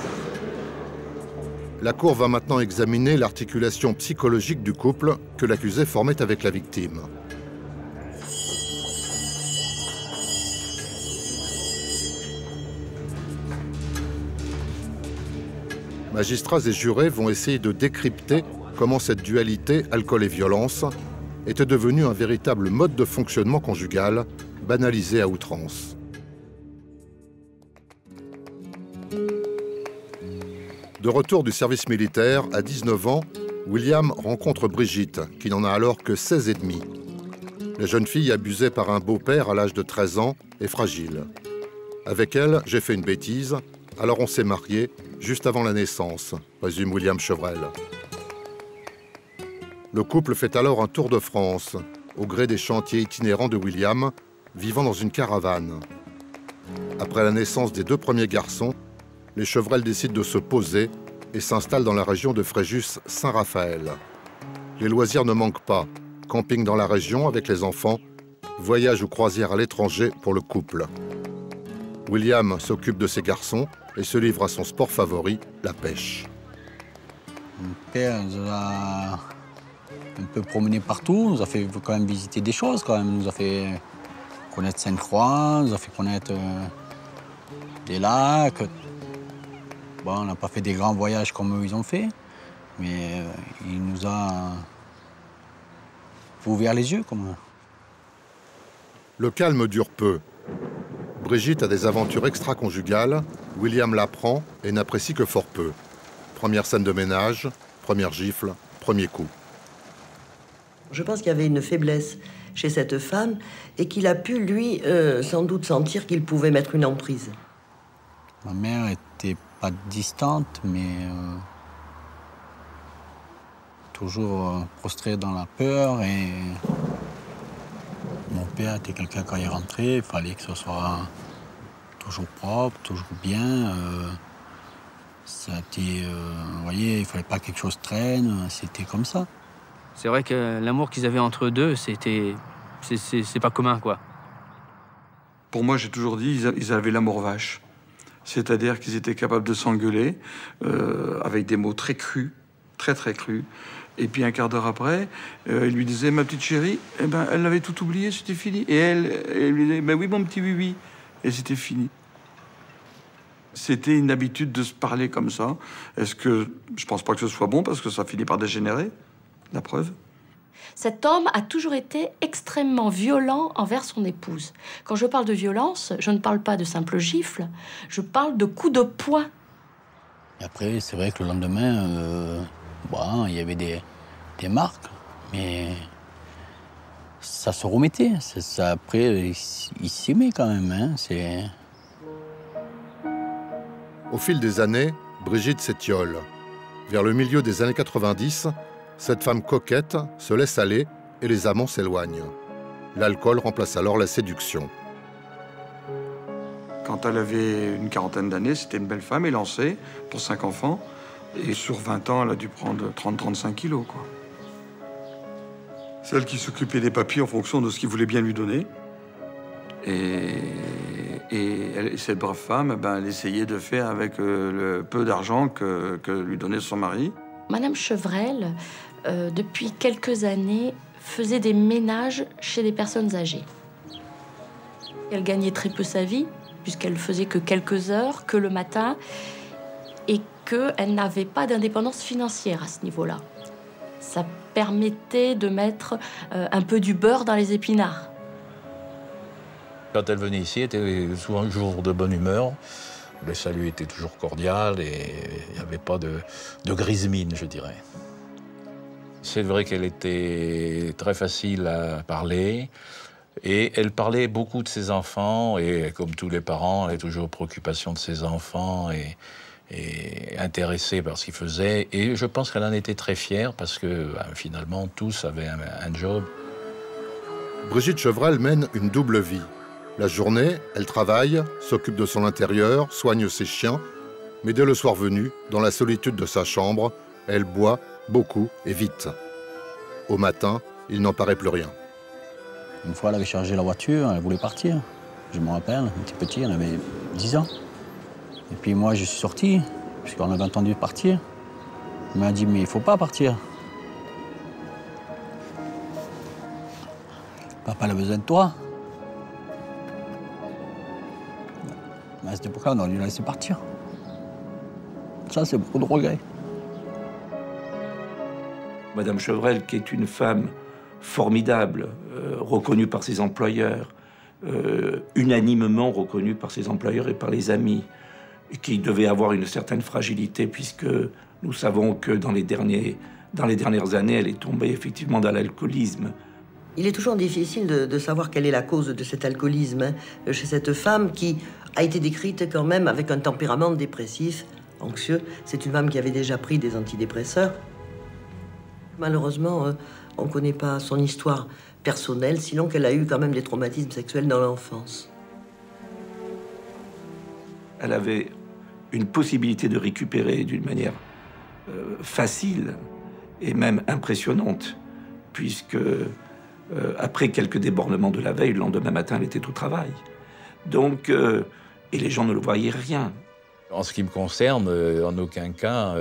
La Cour va maintenant examiner l'articulation psychologique du couple que l'accusé formait avec la victime. Magistrats et jurés vont essayer de décrypter comment cette dualité alcool et violence était devenue un véritable mode de fonctionnement conjugal, banalisé à outrance. De retour du service militaire, à 19 ans, William rencontre Brigitte, qui n'en a alors que 16 et demi. La jeune fille abusée par un beau-père à l'âge de 13 ans est fragile. Avec elle, j'ai fait une bêtise, alors on s'est mariés juste avant la naissance, résume William Chevrel. Le couple fait alors un tour de France, au gré des chantiers itinérants de William, vivant dans une caravane. Après la naissance des 2 premiers garçons, les Chevrel décident de se poser et s'installent dans la région de Fréjus-Saint-Raphaël. Les loisirs ne manquent pas. Camping dans la région avec les enfants, voyage ou croisière à l'étranger pour le couple. William s'occupe de ses garçons et se livre à son sport favori, la pêche. Mon père nous a un peu promené partout, nous a fait quand même visiter des choses quand même. Nous a fait connaître Sainte-Croix, nous a fait connaître des lacs. Bon, on n'a pas fait des grands voyages comme eux ils ont fait, mais il nous a ouvert les yeux comme. Le calme dure peu. Brigitte a des aventures extra-conjugales, William l'apprend et n'apprécie que fort peu. Première scène de ménage, première gifle, premier coup. Je pense qu'il y avait une faiblesse chez cette femme et qu'il a pu, lui, sans doute sentir qu'il pouvait mettre une emprise. Ma mère était pas distante, mais toujours prostrée dans la peur. Et mon père était quelqu'un, quand il rentrait, il fallait que ce soit toujours propre, toujours bien. Ça a été, vous voyez, il fallait pas que quelque chose traîne, c'était comme ça. C'est vrai que l'amour qu'ils avaient entre eux deux, c'est pas commun, quoi. Pour moi, j'ai toujours dit, ils avaient l'amour vache. C'est-à-dire qu'ils étaient capables de s'engueuler avec des mots très crus, très très crus. Et puis un quart d'heure après, il lui disait, ma petite chérie, eh ben, elle avait tout oublié, c'était fini. Et elle lui disait, ben oui, mon petit oui. Et c'était fini. C'était une habitude de se parler comme ça. Est-ce que je pense pas que ce soit bon parce que ça finit par dégénérer, la preuve. Cet homme a toujours été extrêmement violent envers son épouse. Quand je parle de violence, je ne parle pas de simples gifles, je parle de coups de poing. Et après, c'est vrai que le lendemain, bon, il y avait des marques, mais ça se remettait. Ça, après, il s'aimait quand même. Hein, Au fil des années, Brigitte s'étiole. Vers le milieu des années 90, cette femme coquette se laisse aller et les amants s'éloignent. L'alcool remplace alors la séduction. Quand elle avait une quarantaine d'années, c'était une belle femme élancée pour 5 enfants. Et sur 20 ans, elle a dû prendre 30-35 kilos, quoi. Celle qui s'occupait des papiers en fonction de ce qu'il voulait bien lui donner. Et cette brave femme, ben, elle essayait de faire avec le peu d'argent que lui donnait son mari. Madame Chevrel, depuis quelques années, faisait des ménages chez des personnes âgées. Elle gagnait très peu sa vie, puisqu'elle faisait que quelques heures, que le matin, et qu'elle n'avait pas d'indépendance financière à ce niveau-là. Ça permettait de mettre un peu du beurre dans les épinards. Quand elle venait ici, elle était souvent un jour de bonne humeur. Le salut était toujours cordial et il n'y avait pas de grise mine, je dirais. C'est vrai qu'elle était très facile à parler et elle parlait beaucoup de ses enfants et comme tous les parents, elle est toujours préoccupation de ses enfants et intéressée par ce qu'ils faisaient. Et je pense qu'elle en était très fière parce que finalement, tous avaient un job. Brigitte Chevrel mène une double vie. La journée, elle travaille, s'occupe de son intérieur, soigne ses chiens. Mais dès le soir venu, dans la solitude de sa chambre, elle boit beaucoup et vite. Au matin, il n'en paraît plus rien. Une fois, elle avait chargé la voiture, elle voulait partir. Je me rappelle, elle était petite, elle avait 10 ans. Et puis moi, je suis sorti, puisqu'on avait entendu partir. Elle m'a dit, mais il ne faut pas partir. Papa a besoin de toi. Mais à cette époque-là, on a dû la laisser partir. Ça, c'est beaucoup de regrets. Madame Chevrel, qui est une femme formidable, reconnue par ses employeurs, unanimement reconnue par ses employeurs et par les amis, et qui devait avoir une certaine fragilité, puisque nous savons que dans les dernières années, elle est tombée effectivement dans l'alcoolisme. Il est toujours difficile de savoir quelle est la cause de cet alcoolisme chez cette femme qui a été décrite quand même avec un tempérament dépressif, anxieux. C'est une femme qui avait déjà pris des antidépresseurs. Malheureusement, on ne connaît pas son histoire personnelle, sinon qu'elle a eu quand même des traumatismes sexuels dans l'enfance. Elle avait une possibilité de récupérer d'une manière facile et même impressionnante, puisque après quelques débordements de la veille, le lendemain matin, elle était au travail. Donc, et les gens ne le voyaient rien. En ce qui me concerne, en aucun cas,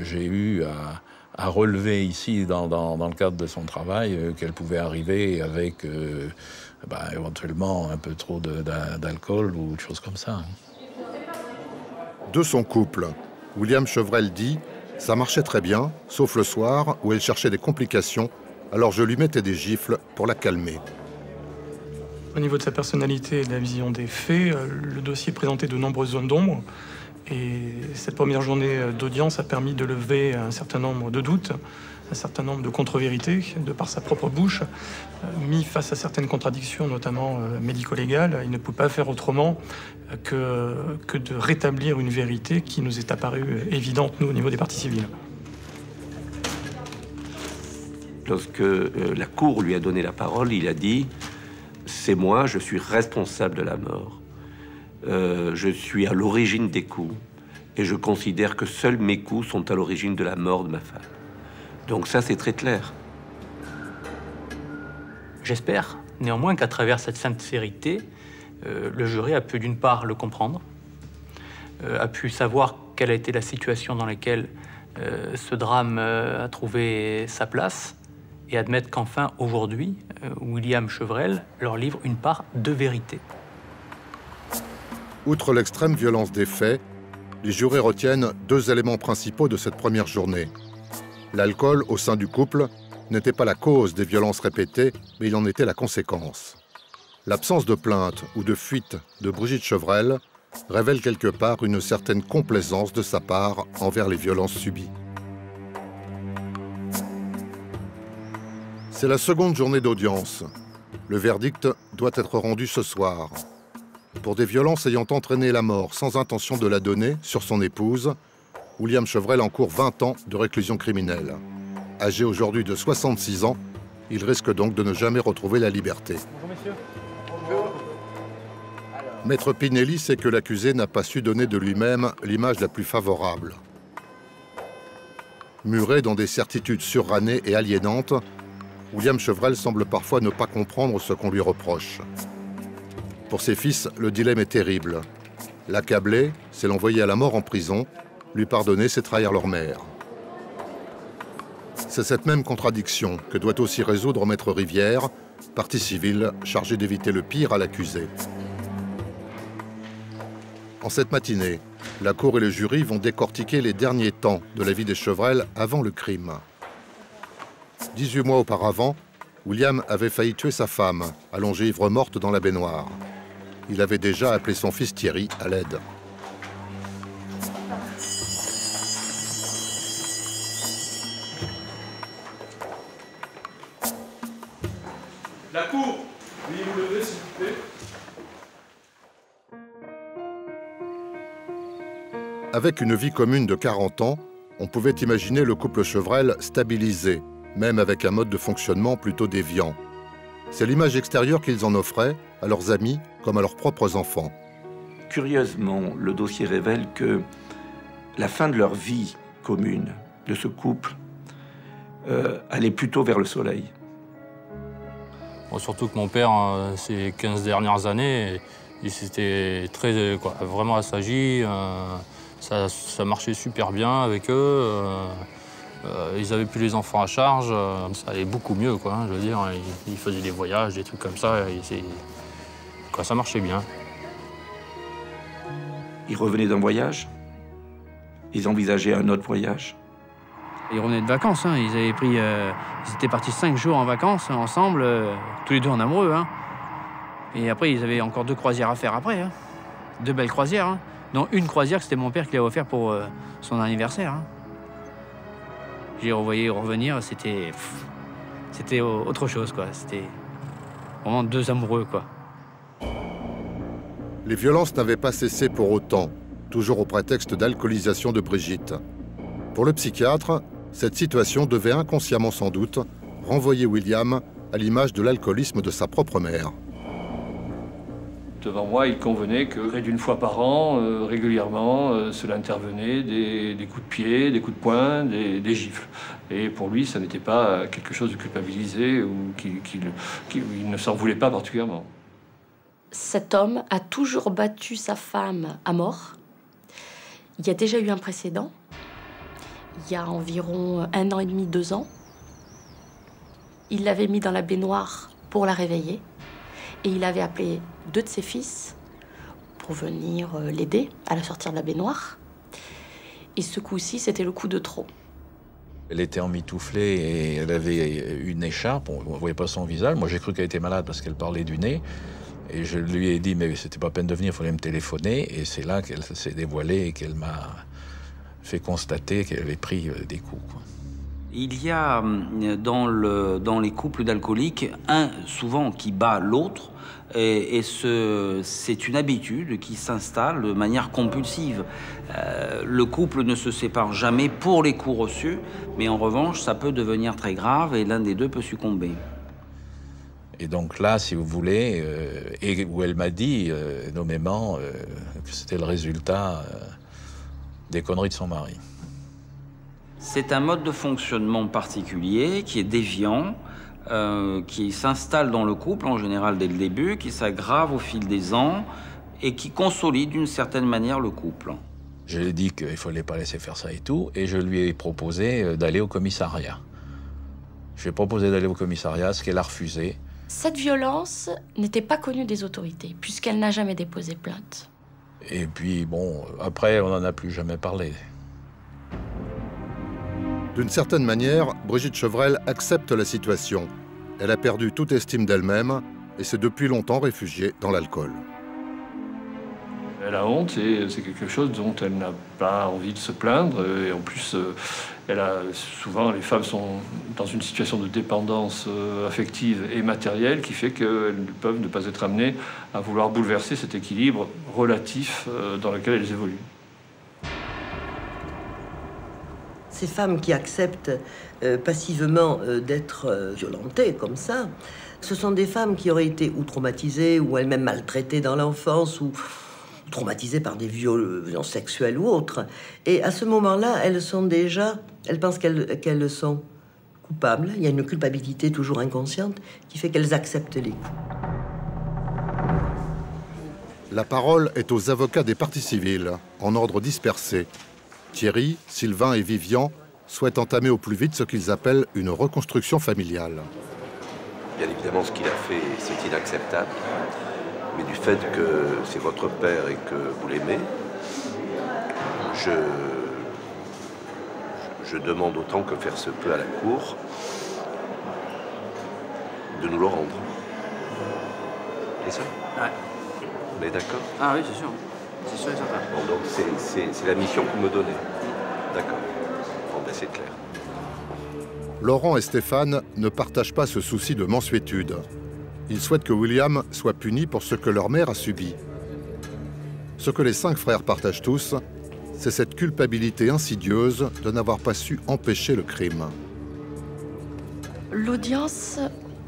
j'ai eu à relever ici, dans le cadre de son travail, qu'elle pouvait arriver avec éventuellement un peu trop d'alcool ou de choses comme ça. De son couple, William Chevrel dit « Ça marchait très bien, sauf le soir où elle cherchait des complications, alors je lui mettais des gifles pour la calmer. » Au niveau de sa personnalité et de la vision des faits, le dossier présentait de nombreuses zones d'ombre. Et cette première journée d'audience a permis de lever un certain nombre de doutes, un certain nombre de contre-vérités, de par sa propre bouche. Mis face à certaines contradictions, notamment médico-légales, il ne peut pas faire autrement que de rétablir une vérité qui nous est apparue évidente, nous, au niveau des parties civiles. Lorsque la Cour lui a donné la parole, il a dit « C'est moi, je suis responsable de la mort. Je suis à l'origine des coups et je considère que seuls mes coups sont à l'origine de la mort de ma femme. » Donc ça, c'est très clair. J'espère néanmoins qu'à travers cette sincérité, le jury a pu d'une part le comprendre, a pu savoir quelle a été la situation dans laquelle ce drame a trouvé sa place et admettre qu'enfin, aujourd'hui, William Chevrel leur livre une part de vérité. Outre l'extrême violence des faits, les jurés retiennent deux éléments principaux de cette première journée. L'alcool au sein du couple n'était pas la cause des violences répétées, mais il en était la conséquence. L'absence de plainte ou de fuite de Brigitte Chevrel révèle quelque part une certaine complaisance de sa part envers les violences subies. C'est la seconde journée d'audience. Le verdict doit être rendu ce soir. Pour des violences ayant entraîné la mort sans intention de la donner sur son épouse, William Chevrel encourt 20 ans de réclusion criminelle. Âgé aujourd'hui de 66 ans, il risque donc de ne jamais retrouver la liberté. Bonjour messieurs. Maître Pinelli sait que l'accusé n'a pas su donner de lui-même l'image la plus favorable. Muré dans des certitudes surranées et aliénantes, William Chevrel semble parfois ne pas comprendre ce qu'on lui reproche. Pour ses fils, le dilemme est terrible. L'accabler, c'est l'envoyer à la mort en prison. Lui pardonner, c'est trahir leur mère. C'est cette même contradiction que doit aussi résoudre Maître Rivière, partie civile chargée d'éviter le pire à l'accusé. En cette matinée, la cour et le jury vont décortiquer les derniers temps de la vie des Chevrel avant le crime. 18 mois auparavant, William avait failli tuer sa femme, allongée ivre-morte dans la baignoire. Il avait déjà appelé son fils Thierry à l'aide. La cour, veuillez vous lever s'il vous plaît. Avec une vie commune de 40 ans, on pouvait imaginer le couple Chevrel stabilisé, même avec un mode de fonctionnement plutôt déviant. C'est l'image extérieure qu'ils en offraient à leurs amis comme à leurs propres enfants. Curieusement, le dossier révèle que la fin de leur vie commune, de ce couple, allait plutôt vers le soleil. Bon, surtout que mon père, ces 15 dernières années, il s'était vraiment assagi. Ça marchait super bien avec eux. Ils avaient plus les enfants à charge. Ça allait beaucoup mieux, quoi. Je veux dire, ils faisaient des voyages, des trucs comme ça. Ça marchait bien. Ils revenaient d'un voyage. Ils envisageaient un autre voyage. Ils revenaient de vacances. Hein. Ils étaient partis 5 jours en vacances ensemble, tous les deux en amoureux. Hein. Et après, ils avaient encore 2 croisières à faire après. Hein. 2 belles croisières. Hein. Dont une croisière, c'était mon père qui l'avait offert pour son anniversaire. Hein. J'ai revoyé revenir, c'était autre chose, quoi. C'était vraiment 2 amoureux, quoi. Les violences n'avaient pas cessé pour autant, toujours au prétexte d'alcoolisation de Brigitte. Pour le psychiatre, cette situation devait inconsciemment sans doute renvoyer William à l'image de l'alcoolisme de sa propre mère. Devant moi, il convenait que près d'une fois par an, régulièrement, cela intervenait, des coups de pied, des coups de poing, des gifles. Et pour lui, ça n'était pas quelque chose de culpabilisé ou qu'il ne s'en voulait pas particulièrement. Cet homme a toujours battu sa femme à mort. Il y a déjà eu un précédent, il y a environ 1 an et demi, 2 ans. Il l'avait mis dans la baignoire pour la réveiller. Et il avait appelé 2 de ses fils pour venir l'aider à la sortir de la baignoire. Et ce coup-ci, c'était le coup de trop. Elle était emmitouflée et elle avait une écharpe. On ne voyait pas son visage. Moi, j'ai cru qu'elle était malade parce qu'elle parlait du nez. Et je lui ai dit, mais c'était pas peine de venir, il fallait me téléphoner. Et c'est là qu'elle s'est dévoilée et qu'elle m'a fait constater qu'elle avait pris des coups, quoi. Il y a dans les couples d'alcooliques un souvent qui bat l'autre et c'est une habitude qui s'installe de manière compulsive. Le couple ne se sépare jamais pour les coups reçus, mais en revanche ça peut devenir très grave et l'un des deux peut succomber. Et donc là, si vous voulez, et où elle m'a dit nommément que c'était le résultat des conneries de son mari. C'est un mode de fonctionnement particulier qui est déviant, qui s'installe dans le couple en général dès le début, qui s'aggrave au fil des ans et qui consolide d'une certaine manière le couple. Je lui ai dit qu'il ne fallait pas laisser faire ça et tout, et je lui ai proposé d'aller au commissariat. Je lui ai proposé d'aller au commissariat, ce qu'elle a refusé. Cette violence n'était pas connue des autorités, puisqu'elle n'a jamais déposé plainte. Et puis, bon, après, on n'en a plus jamais parlé. D'une certaine manière, Brigitte Chevrel accepte la situation. Elle a perdu toute estime d'elle-même et s'est depuis longtemps réfugiée dans l'alcool. Elle a honte et c'est quelque chose dont elle n'a pas envie de se plaindre. Et en plus, souvent, les femmes sont dans une situation de dépendance affective et matérielle qui fait qu'elles peuvent ne pas être amenées à vouloir bouleverser cet équilibre relatif dans lequel elles évoluent. Ces femmes qui acceptent passivement d'être violentées comme ça, ce sont des femmes qui auraient été ou traumatisées ou elles-mêmes maltraitées dans l'enfance ou traumatisées par des violences sexuelles ou autres. Et à ce moment-là, elles pensent qu'elles sont coupables. Il y a une culpabilité toujours inconsciente qui fait qu'elles acceptent les coups. La parole est aux avocats des parties civiles, en ordre dispersé. Thierry, Sylvain et Vivian souhaitent entamer au plus vite ce qu'ils appellent une reconstruction familiale. Bien évidemment, ce qu'il a fait, c'est inacceptable. mais du fait que c'est votre père et que vous l'aimez, je demande autant que faire se peut à la Cour de nous le rendre. C'est ça? Ouais. On est d'accord? Ah oui, c'est sûr. C'est sûr et certain. Bon, donc c'est la mission que vous me donnez. D'accord. Bon, ben c'est clair. Laurent et Stéphane ne partagent pas ce souci de mansuétude. Ils souhaitent que William soit puni pour ce que leur mère a subi. Ce que les 5 frères partagent tous, c'est cette culpabilité insidieuse de n'avoir pas su empêcher le crime. L'audience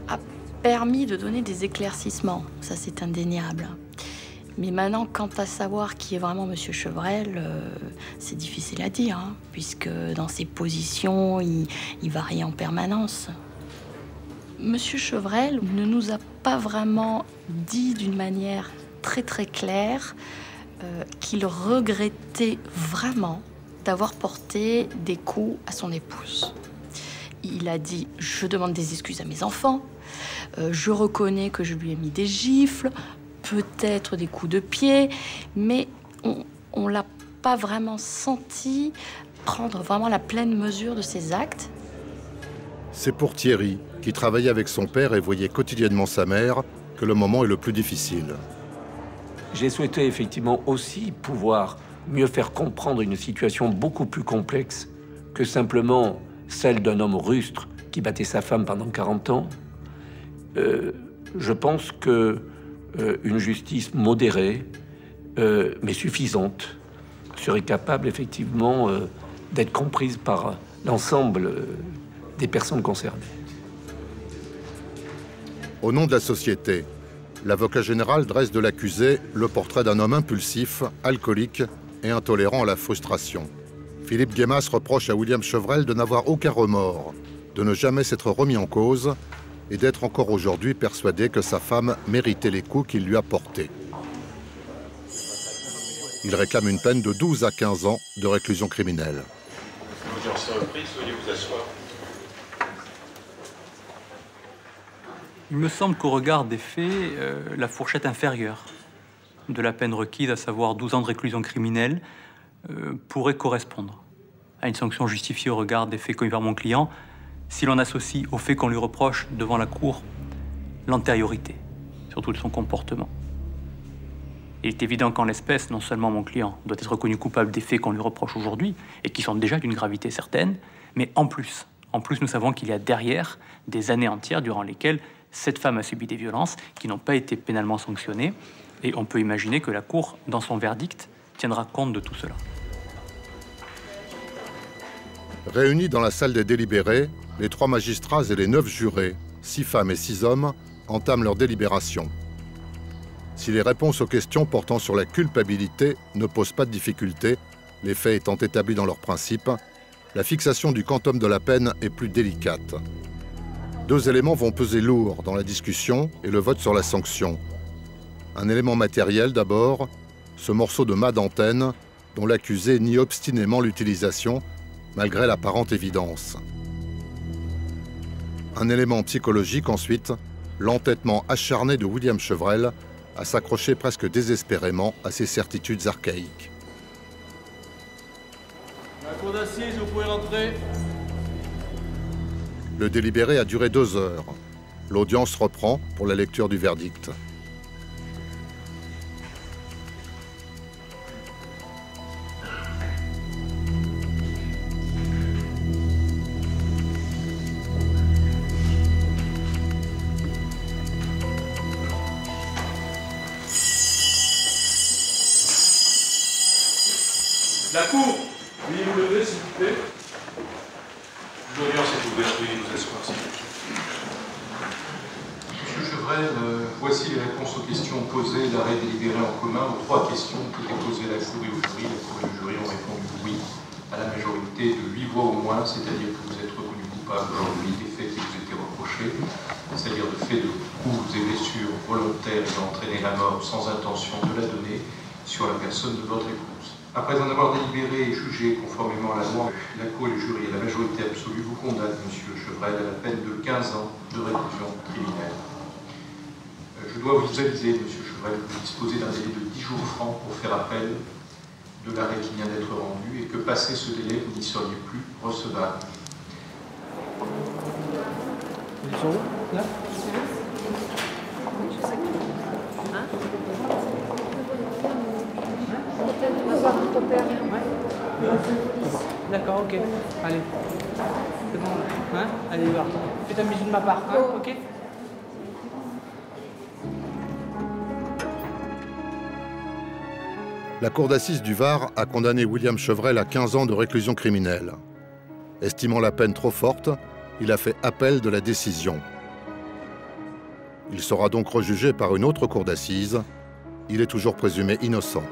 a permis de donner des éclaircissements, ça c'est indéniable. Mais maintenant, quant à savoir qui est vraiment Monsieur Chevrel, c'est difficile à dire, hein, puisque dans ses positions, il varie en permanence. Monsieur Chevrel ne nous a pas vraiment dit d'une manière très très claire qu'il regrettait vraiment d'avoir porté des coups à son épouse. Il a dit « Je demande des excuses à mes enfants, je reconnais que je lui ai mis des gifles, peut-être des coups de pied, mais on l'a pas vraiment senti prendre vraiment la pleine mesure de ses actes. » C'est pour Thierry, qui travaillait avec son père et voyait quotidiennement sa mère, que le moment est le plus difficile. J'ai souhaité effectivement aussi pouvoir mieux faire comprendre une situation beaucoup plus complexe que simplement celle d'un homme rustre qui battait sa femme pendant 40 ans. Je pense que une justice modérée, mais suffisante, serait capable effectivement d'être comprise par l'ensemble des personnes concernées. Au nom de la société, l'avocat général dresse de l'accusé le portrait d'un homme impulsif, alcoolique et intolérant à la frustration. Philippe Guémas reproche à William Chevrel de n'avoir aucun remords, de ne jamais s'être remis en cause et d'être encore aujourd'hui persuadé que sa femme méritait les coups qu'il lui a portés. Il réclame une peine de 12 à 15 ans de réclusion criminelle. L'audience est reprise, veuillez vous asseoir. Il me semble qu'au regard des faits, la fourchette inférieure de la peine requise, à savoir 12 ans de réclusion criminelle, pourrait correspondre à une sanction justifiée au regard des faits commis par mon client, si l'on associe au fait qu'on lui reproche devant la Cour l'antériorité, surtout de son comportement. Il est évident qu'en l'espèce, non seulement mon client doit être reconnu coupable des faits qu'on lui reproche aujourd'hui, et qui sont déjà d'une gravité certaine, mais en plus, nous savons qu'il y a derrière des années entières durant lesquelles cette femme a subi des violences qui n'ont pas été pénalement sanctionnées, et on peut imaginer que la Cour, dans son verdict, tiendra compte de tout cela. Réunis dans la salle des délibérés, les 3 magistrats et les 9 jurés, 6 femmes et 6 hommes, entament leur délibération. Si les réponses aux questions portant sur la culpabilité ne posent pas de difficulté, les faits étant établis dans leurs principes, la fixation du quantum de la peine est plus délicate. 2 éléments vont peser lourd dans la discussion et le vote sur la sanction. Un élément matériel d'abord, ce morceau de mât d'antenne dont l'accusé nie obstinément l'utilisation, malgré l'apparente évidence. Un élément psychologique ensuite, l'entêtement acharné de William Chevrel à s'accrocher presque désespérément à ses certitudes archaïques. La cour d'assises, vous pouvez rentrer. Le délibéré a duré 2 heures. L'audience reprend pour la lecture du verdict. La cour, veuillez vous lever, s'il vous plaît. L'audience est ouverte, veuillez vous asseoir. Monsieur Chevrel, voici les réponses aux questions posées, l'arrêt délibéré en commun aux 3 questions qui étaient posées à la Cour et au jury. La Cour et le jury ont répondu oui à la majorité de 8 voix au moins, c'est-à-dire que vous êtes reconnu coupable aujourd'hui des faits qui vous étaient reprochés, c'est-à-dire de faits de coups et blessures volontaires et d'entraîner la mort sans intention de la donner sur la personne de votre épouse. Après en avoir délibéré et jugé conformément à la loi, la Cour et le jury à la majorité absolue vous condamnent, monsieur Chevrel, à la peine de 15 ans de réclusion criminelle. Je dois vous aviser, Monsieur Chevrel, que vous disposez d'un délai de 10 jours francs pour faire appel de l'arrêt qui vient d'être rendu et que passé ce délai, vous n'y seriez plus recevable. Ils sont où, là? D'accord, ok. Allez. C'est bon, hein? Allez, va. Fais un bisou de ma part, hein? Ok? La cour d'assises du Var a condamné William Chevrel à 15 ans de réclusion criminelle. Estimant la peine trop forte, il a fait appel de la décision. Il sera donc rejugé par une autre cour d'assises. Il est toujours présumé innocent.